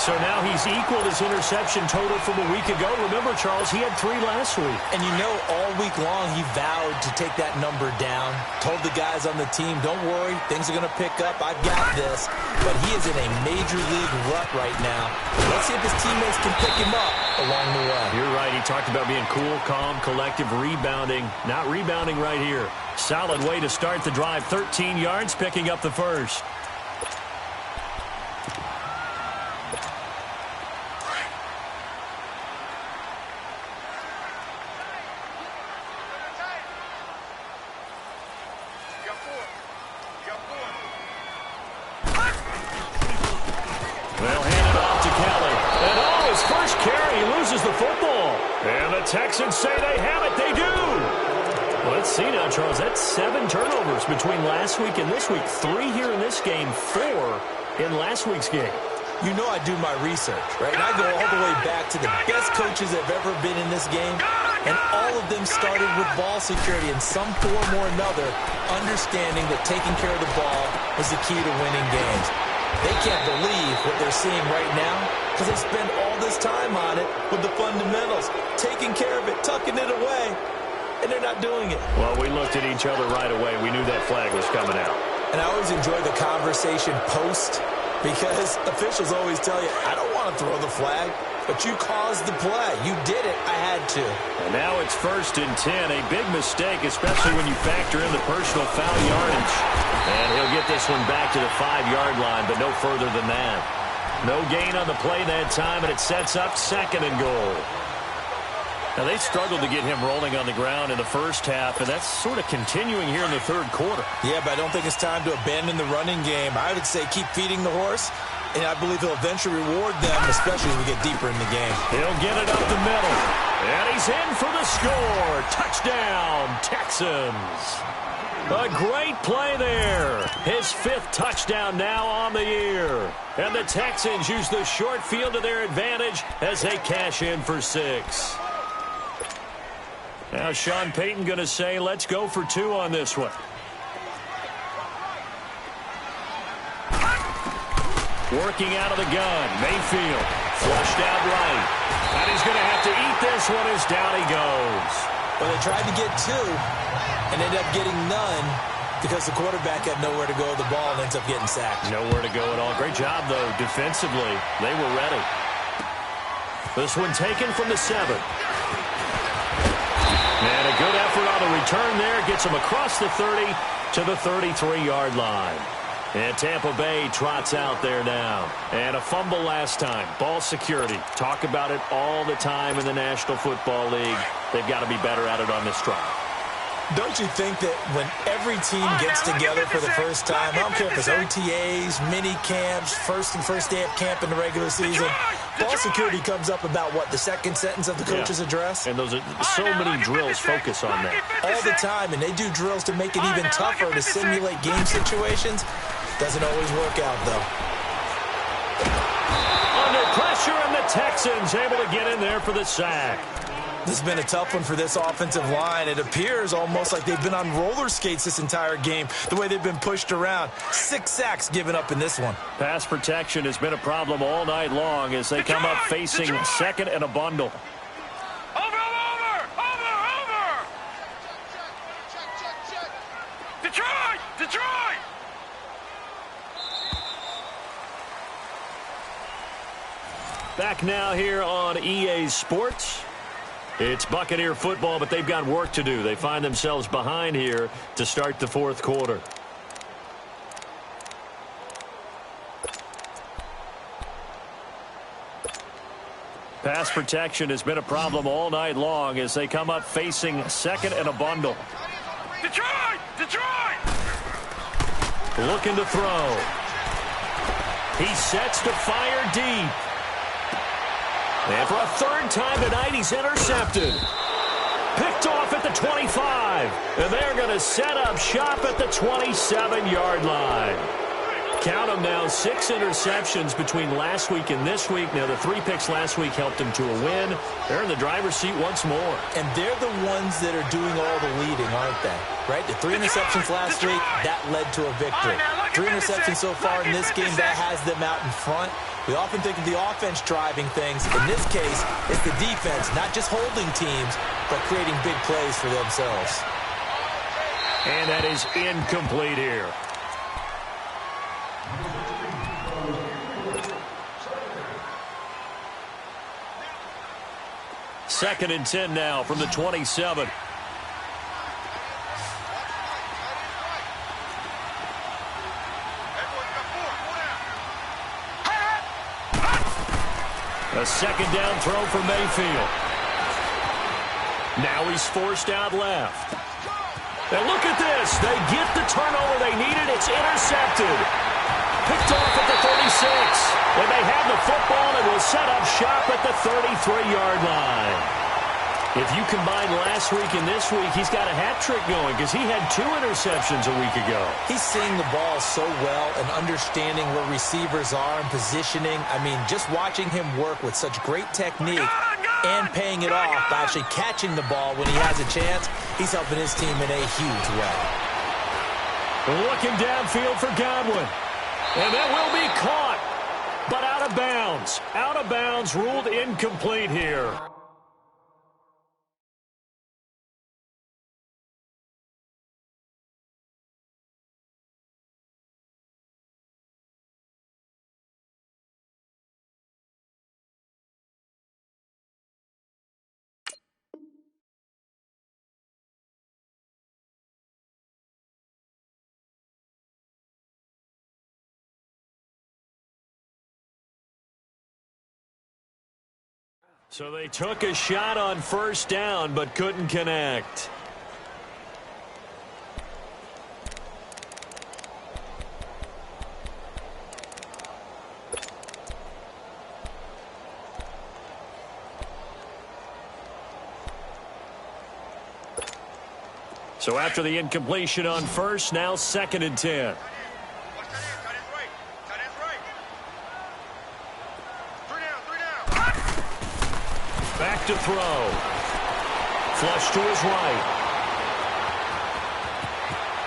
[SPEAKER 1] So now he's equaled his interception total from a week ago. Remember, Charles, he had 3 last week.
[SPEAKER 2] And you know, all week long he vowed to take that number down. Told the guys on the team, don't worry, things are going to pick up. I've got this. But he is in a major league rut right now. Let's see if his teammates can pick him up along the way.
[SPEAKER 1] You're right. He talked about being cool, calm, collective, rebounding. Not rebounding right here. Solid way to start the drive. 13 yards, picking up the 1st. Texans say they have it. They do. Well, let's see now, Charles. That's 7 turnovers between last week and this week. 3 here in this game, 4 in last week's game.
[SPEAKER 2] You know I do my research, right? And I go all the way back to the best coaches that have ever been in this game. And all of them started with ball security in some form or another, understanding that taking care of the ball was the key to winning games. They can't believe what they're seeing right now because they spend all this time on it with the fundamentals, taking care of it, tucking it away, and they're not doing it.
[SPEAKER 1] Well, we looked at each other right away. We knew that flag was coming out.
[SPEAKER 2] And I always enjoy the conversation post because officials always tell you, I don't want to throw the flag, but you caused the play. You did it. I had to.
[SPEAKER 1] And now it's 1st and 10. A big mistake, especially when you factor in the personal foul yardage. And he'll get this one back to the 5-yard line, but no further than that. No gain on the play that time, and it sets up 2nd and goal. Now, they struggled to get him rolling on the ground in the first half, and that's sort of continuing here in the 3rd quarter.
[SPEAKER 2] Yeah, but I don't think it's time to abandon the running game. I would say keep feeding the horse, and I believe he'll eventually reward them, especially as we get deeper in the game.
[SPEAKER 1] He'll get it up the middle, and he's in for the score. Touchdown, Texans. A great play there. His 5th touchdown now on the year. And the Texans use the short field to their advantage as they cash in for 6. Now Sean Payton going to say, let's go for 2 on this one. Working out of the gun. Mayfield flushed out right. And he's going to have to eat this one as down he goes.
[SPEAKER 2] Well, they tried to get 2 and ended up getting none because the quarterback had nowhere to go with the ball and ends up getting sacked.
[SPEAKER 1] Nowhere to go at all. Great job, though, defensively. They were ready. This one taken from the 7. And a good effort on the return there. Gets him across the 30 to the 33-yard line. And Tampa Bay trots out there now. And a fumble last time. Ball security. Talk about it all the time in the National Football League. They've got to be better at it on this drive.
[SPEAKER 2] Don't you think that when every team gets together for the first time, I don't care if it's OTAs, mini camps, first day of camp in the regular season, ball security comes up about, what, the second sentence of the coach's address?
[SPEAKER 1] And those are so many drills focus on that.
[SPEAKER 2] All the time, and they do drills to make it even tougher to simulate game situations. Doesn't always work out, though.
[SPEAKER 1] Under pressure, and the Texans able to get in there for the sack.
[SPEAKER 2] This has been a tough one for this offensive line. It appears almost like they've been on roller skates this entire game, the way they've been pushed around. 6 sacks given up in this one.
[SPEAKER 1] Pass protection has been a problem all night long as they come up facing second and a bundle.
[SPEAKER 3] Over! Detroit!
[SPEAKER 1] Back now here on EA Sports. It's Buccaneer football, but they've got work to do. They find themselves behind here to start the 4th quarter. Pass protection has been a problem all night long as they come up facing second and a bundle.
[SPEAKER 3] Detroit!
[SPEAKER 1] Looking to throw. He sets to fire deep. And for a 3rd time tonight, he's intercepted. Picked off at the 25. And they're going to set up shop at the 27-yard line. Count them now, 6 interceptions between last week and this week. Now, the 3 picks last week helped them to a win. They're in the driver's seat once more.
[SPEAKER 2] And they're the ones that are doing all the leading, aren't they? Right? The 3 interceptions last week, that led to a victory. 3 interceptions so far in this game, that has them out in front. We often think of the offense driving things. In this case, it's the defense, not just holding teams, but creating big plays for themselves.
[SPEAKER 1] And that is incomplete here. Second and 10 now from the 27. A second down throw for Mayfield. Now he's forced out left. And look at this. They get the turnover they needed. It's intercepted. Picked off at the 36. And they have the football and will set up shop at the 33-yard line. If you combine last week and this week, he's got a hat trick going because he had 2 interceptions a week ago.
[SPEAKER 2] He's seeing the ball so well and understanding where receivers are and positioning. I mean, just watching him work with such great technique and paying it off by actually catching the ball when he has a chance, he's helping his team in a huge way.
[SPEAKER 1] Looking downfield for Godwin. And that will be caught, but out of bounds. Out of bounds, ruled incomplete here. So they took a shot on first down, but couldn't connect. So after the incompletion on first, now second and 10. Back to throw. flush to his right.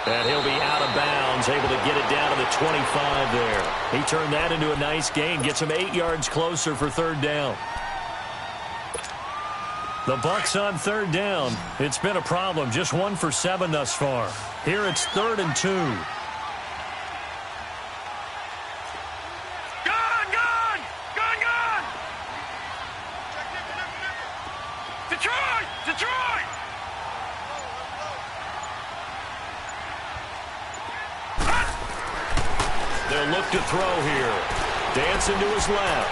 [SPEAKER 1] And he'll be out of bounds, able to get it down to the 25 there. He turned that into a nice gain, gets him 8 yards closer for third down. The Bucs on third down. It's been a problem, just 1 for 7 thus far. Here it's 3rd and 2.
[SPEAKER 3] Detroit!
[SPEAKER 1] They'll look to throw here. Dancing to his left.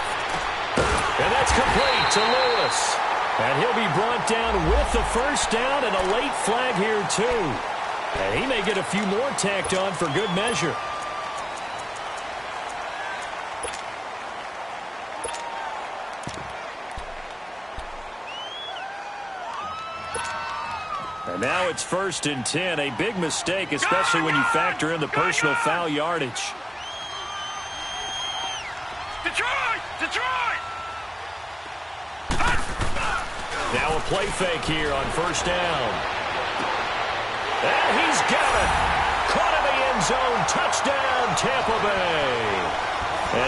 [SPEAKER 1] And that's complete to Lewis. And he'll be brought down with the first down and a late flag here too. And he may get a few more tacked on for good measure. And now it's 1st and 10. A big mistake, especially when you factor in the personal foul yardage.
[SPEAKER 3] Detroit!
[SPEAKER 1] Now a play fake here on first down. And he's got it. Caught in the end zone. Touchdown, Tampa Bay.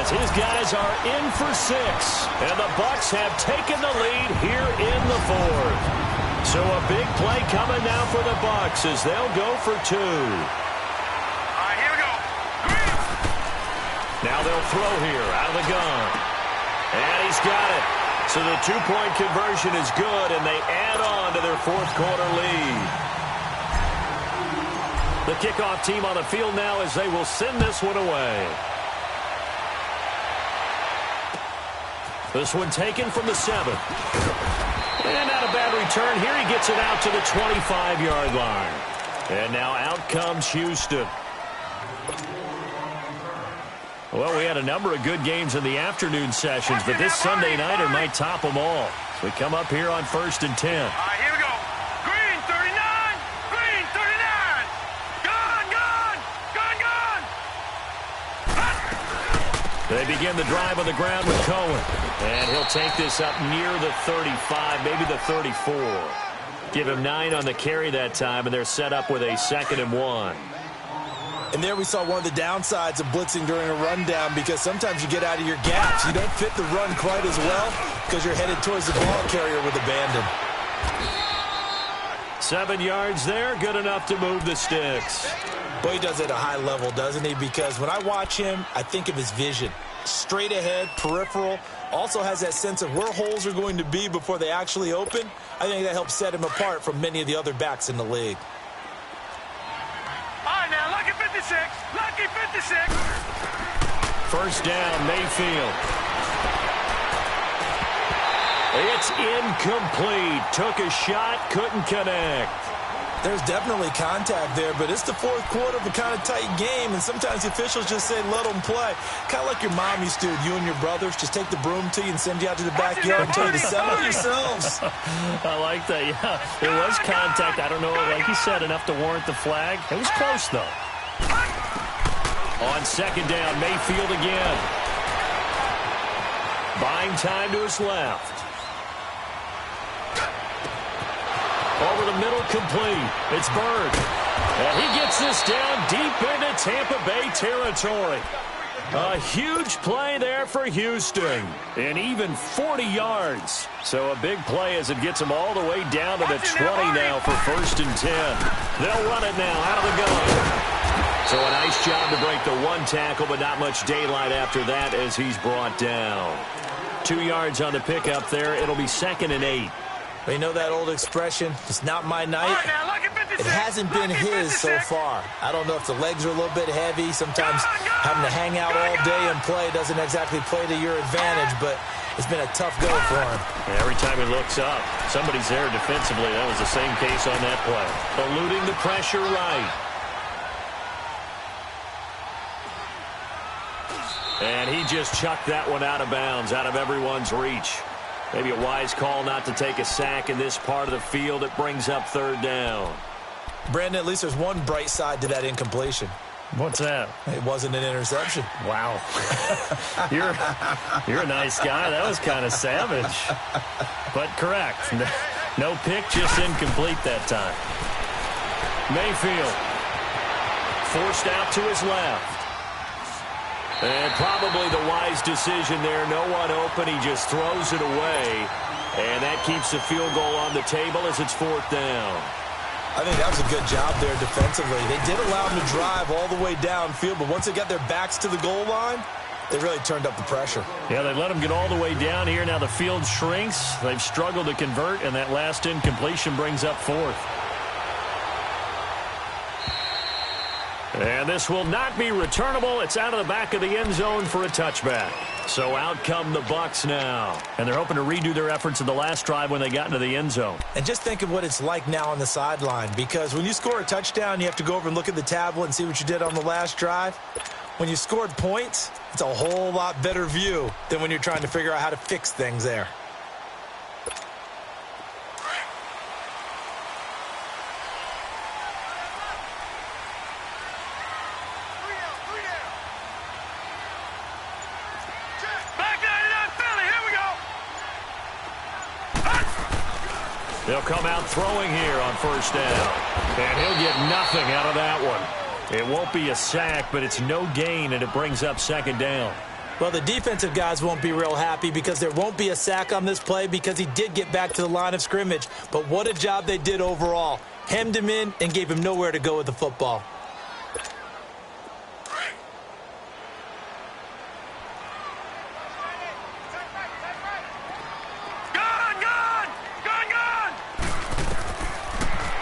[SPEAKER 1] As his guys are in for 6. And the Bucs have taken the lead here in the 4th. So a big play coming now for the Bucs as they'll go for 2.
[SPEAKER 3] All right, here we go.
[SPEAKER 1] Now they'll throw here out of the gun. And he's got it. So the 2-point conversion is good, and they add on to their 4th quarter lead. The kickoff team on the field now as they will send this one away. This one taken from the 7. And not a bad return here. He gets it out to the 25-yard line. And now out comes Houston. Well, we had a number of good games in the afternoon sessions, but this Sunday nighter might top them all. We come up here on 1st and 10.
[SPEAKER 3] All right, here we go. Green 39. Green 39. Gun.
[SPEAKER 1] They begin the drive on the ground with Cohen. And he'll take this up near the 35, maybe the 34. Give him 9 on the carry that time, and they're set up with a 2nd and 1.
[SPEAKER 2] And there we saw one of the downsides of blitzing during a rundown, because sometimes you get out of your gaps. You don't fit the run quite as well because you're headed towards the ball carrier with abandon.
[SPEAKER 1] 7 yards there, good enough to move the sticks.
[SPEAKER 2] Boy, he does it at a high level, doesn't he? Because when I watch him, I think of his vision. Straight ahead, peripheral, also has that sense of where holes are going to be before they actually open. I think that helps set him apart from many of the other backs in the league.
[SPEAKER 3] All right, now, lucky 56. Lucky 56.
[SPEAKER 1] First down, Mayfield. It's incomplete. Took a shot, couldn't connect.
[SPEAKER 2] There's definitely contact there, but it's the 4th quarter of a kind of tight game, and sometimes the officials just say, let them play. Kind of like your mom used to, you and your brothers, just take the broom to you and send you out to the backyard and tell you to settle yourselves.
[SPEAKER 1] I like that, yeah. There was contact. I don't know, like you said, enough to warrant the flag. It was close, though. On 2nd down, Mayfield again. Buying time to his left. Over the middle, complete. It's Bird. And he gets this down deep into Tampa Bay territory. A huge play there for Houston. And even 40 yards. So a big play as it gets them all the way down to the 20 now for 1st and 10. They'll run it now out of the gun. So a nice job to break the 1 tackle, but not much daylight after that as he's brought down. 2 yards on the pickup there. It'll be 2nd and 8.
[SPEAKER 2] But you know that old expression, it's not my night?
[SPEAKER 3] All right, now, lucky 56.
[SPEAKER 2] It hasn't been his so far. I don't know if the legs are a little bit heavy. Sometimes having to hang out all day and play doesn't exactly play to your advantage, but it's been a tough go for him.
[SPEAKER 1] Every time he looks up, somebody's there defensively. That was the same case on that play. Eluding the pressure right. And he just chucked that one out of bounds, out of everyone's reach. Maybe a wise call not to take a sack in this part of the field. It brings up 3rd down.
[SPEAKER 2] Brandon, at least there's one bright side to that incompletion.
[SPEAKER 1] What's that?
[SPEAKER 2] It wasn't an interception.
[SPEAKER 1] Wow. You're a nice guy. That was kind of savage. But correct. No pick, just incomplete that time. Mayfield forced out to his left. And probably the wise decision there. No one open. He just throws it away. And that keeps the field goal on the table as it's 4th down.
[SPEAKER 2] I think that was a good job there defensively. They did allow them to drive all the way downfield, but once they got their backs to the goal line, they really turned up the pressure.
[SPEAKER 1] Yeah, they let them get all the way down here. Now the field shrinks. They've struggled to convert, and that last incompletion brings up 4th. And this will not be returnable. It's out of the back of the end zone for a touchback. So out come the Bucs now. And they're hoping to redo their efforts in the last drive when they got into the end zone.
[SPEAKER 2] And just think of what it's like now on the sideline, because when you score a touchdown, you have to go over and look at the tablet and see what you did on the last drive. When you scored points, it's a whole lot better view than when you're trying to figure out how to fix things there.
[SPEAKER 1] They'll come out throwing here on 1st down. And he'll get nothing out of that one. It won't be a sack, but it's no gain, and it brings up 2nd down.
[SPEAKER 2] Well, the defensive guys won't be real happy because there won't be a sack on this play because he did get back to the line of scrimmage. But what a job they did overall. Hemmed him in and gave him nowhere to go with the football.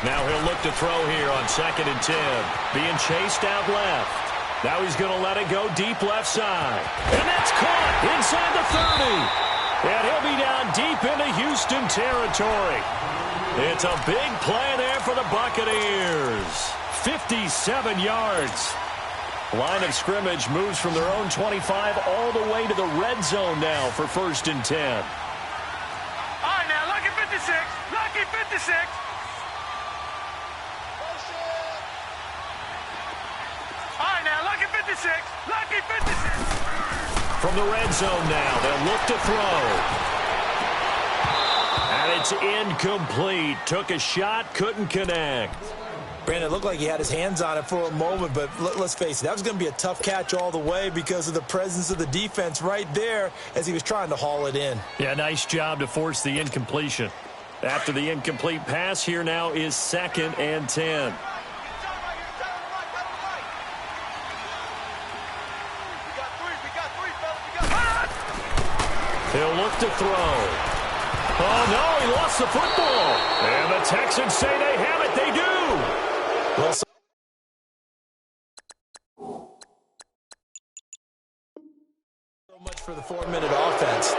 [SPEAKER 1] Now he'll look to throw here on 2nd and 10. Being chased out left. Now he's going to let it go deep left side. And that's caught inside the 30. And he'll be down deep into Houston territory. It's a big play there for the Buccaneers. 57 yards. Line of scrimmage moves from their own 25 all the way to the red zone now for 1st and 10.
[SPEAKER 3] All right, now, lucky 56. Lucky 56. All right, now, lucky 56. Lucky 56.
[SPEAKER 1] From the red zone now, they'll look to throw. And it's incomplete. Took a shot, couldn't connect.
[SPEAKER 2] Brandon, it looked like he had his hands on it for a moment, but let's face it, that was going to be a tough catch all the way because of the presence of the defense right there as he was trying to haul it in.
[SPEAKER 1] Yeah, nice job to force the incompletion. After the incomplete pass, here now is 2nd and 10. He'll look to throw. Oh, no, he lost the football. And the Texans say they have it. They do.
[SPEAKER 2] Well, so much for the 4-minute offense.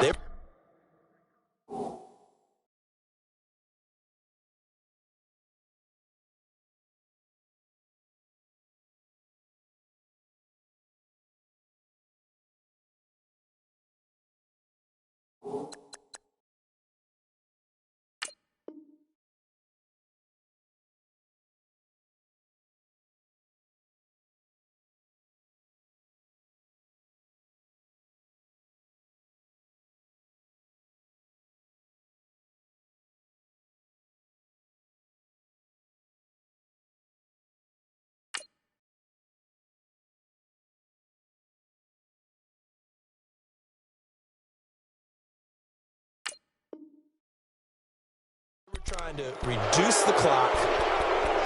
[SPEAKER 2] We're trying to reduce the clock,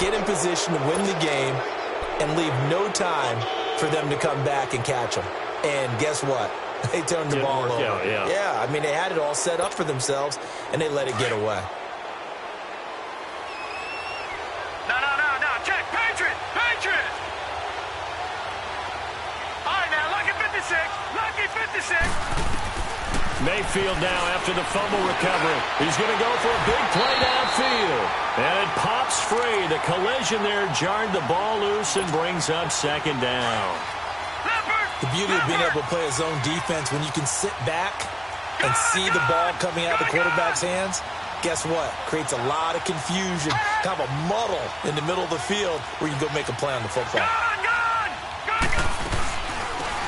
[SPEAKER 2] get in position to win the game, and leave no time for them to come back and catch them. And guess what? They turned the ball over. Yeah, I mean, they had it all set up for themselves, and they let it get away.
[SPEAKER 3] No. Check. Patriot. All right, now, lucky 56. Lucky 56.
[SPEAKER 1] Mayfield now after the fumble recovery. He's going to go for a big play downfield. And it pops free. The collision there jarred the ball loose and brings up 2nd down.
[SPEAKER 2] The beauty of being able to play a zone defense when you can sit back and see the ball coming out of the quarterback's hands, guess what? Creates a lot of confusion, kind of a muddle in the middle of the field where you can go make a play on the football.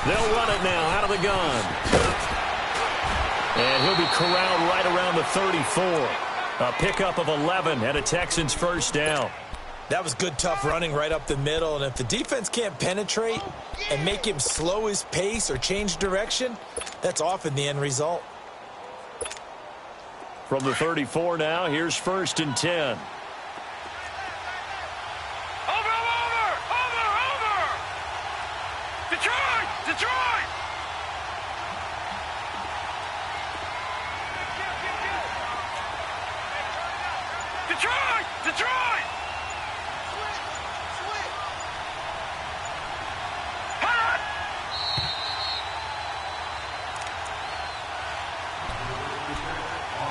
[SPEAKER 1] They'll run it now out of the gun. And he'll be corralled right around the 34. A pickup of 11 and a Texans first down.
[SPEAKER 2] That was good, tough running right up the middle. And if the defense can't penetrate and make him slow his pace or change direction, that's often the end result.
[SPEAKER 1] From the 34 now, here's 1st and 10.
[SPEAKER 3] Over! Detroit!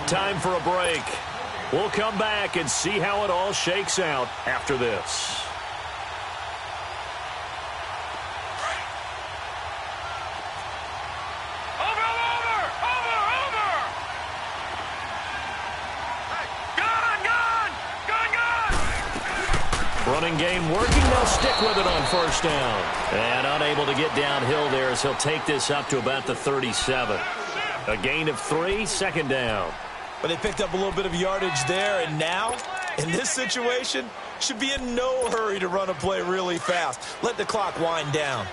[SPEAKER 1] Time for a break. We'll come back and see how it all shakes out after this. Running game working. They'll stick with it on 1st down. And unable to get downhill there as he'll take this up to about the 37. A gain of 3, 2nd down.
[SPEAKER 2] But they picked up a little bit of yardage there, and now, in this situation, should be in no hurry to run a play really fast. Let the clock wind down.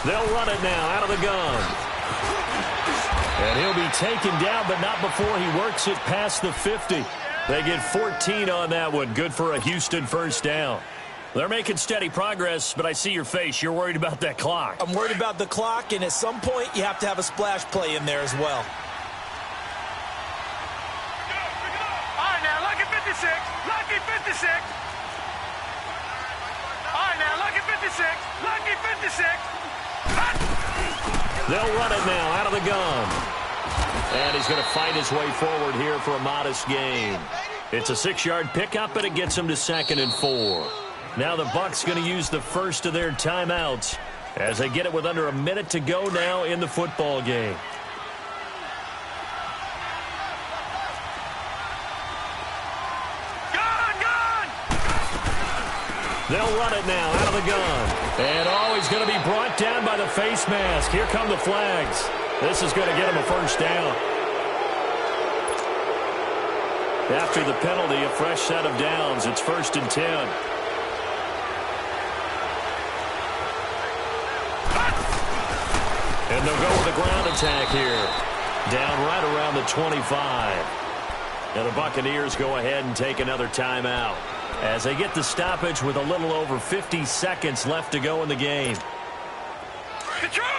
[SPEAKER 1] They'll run it now out of the gun. And he'll be taken down, but not before he works it past the 50. They get 14 on that one. Good for a Houston first down. They're making steady progress, but I see your face. You're worried about that clock.
[SPEAKER 2] I'm worried about the clock, and at some point, you have to have a splash play in there as well.
[SPEAKER 3] All right, now, lucky 56. Lucky 56. All right, now, lucky 56. Lucky 56.
[SPEAKER 1] They'll run it now out of the gun. And he's going to fight his way forward here for a modest gain. It's a 6-yard pickup, and it gets him to 2nd and 4. Now the Bucs going to use the first of their timeouts as they get it with under a minute to go now in the football game. They'll run it now out of the gun. And he's going to be brought down by the face mask. Here come the flags. This is going to get him a first down. After the penalty, a fresh set of downs. It's 1st and 10. And they'll go with a ground attack here. Down right around the 25. And the Buccaneers go ahead and take another timeout as they get the stoppage with a little over 50 seconds left to go in the game.
[SPEAKER 3] Detroit!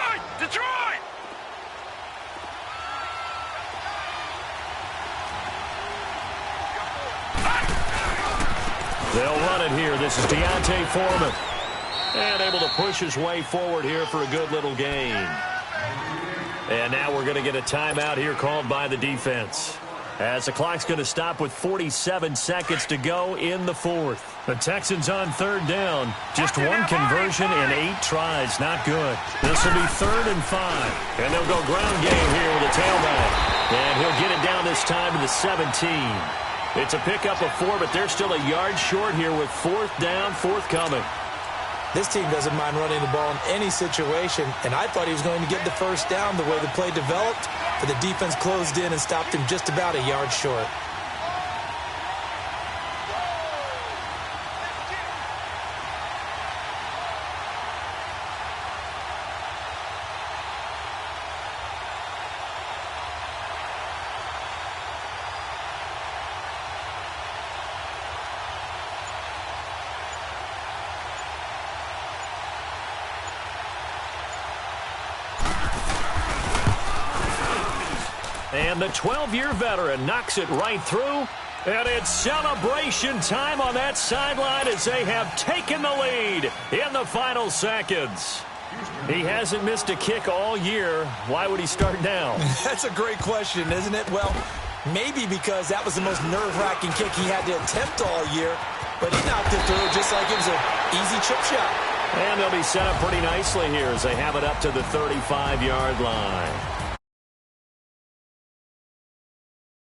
[SPEAKER 1] They'll run it here. This is Deontay Foreman. And able to push his way forward here for a good little gain. And now we're going to get a timeout here called by the defense, as the clock's going to stop with 47 seconds to go in the 4th. The Texans on 3rd down. Just one conversion in 8 tries. Not good. This will be 3rd and 5. And they'll go ground game here with a tailback. And he'll get it down this time to the 17. It's a pickup of 4, but they're still a yard short here with 4th down, forthcoming.
[SPEAKER 2] This team doesn't mind running the ball in any situation, and I thought he was going to get the first down the way the play developed, but the defense closed in and stopped him just about a yard short.
[SPEAKER 1] And the 12-year veteran knocks it right through. And it's celebration time on that sideline as they have taken the lead in the final seconds. He hasn't missed a kick all year. Why would he start now?
[SPEAKER 2] That's a great question, isn't it? Well, maybe because that was the most nerve-wracking kick he had to attempt all year. But he knocked it through just like it was an easy chip shot.
[SPEAKER 1] And they'll be set up pretty nicely here as they have it up to the 35-yard line.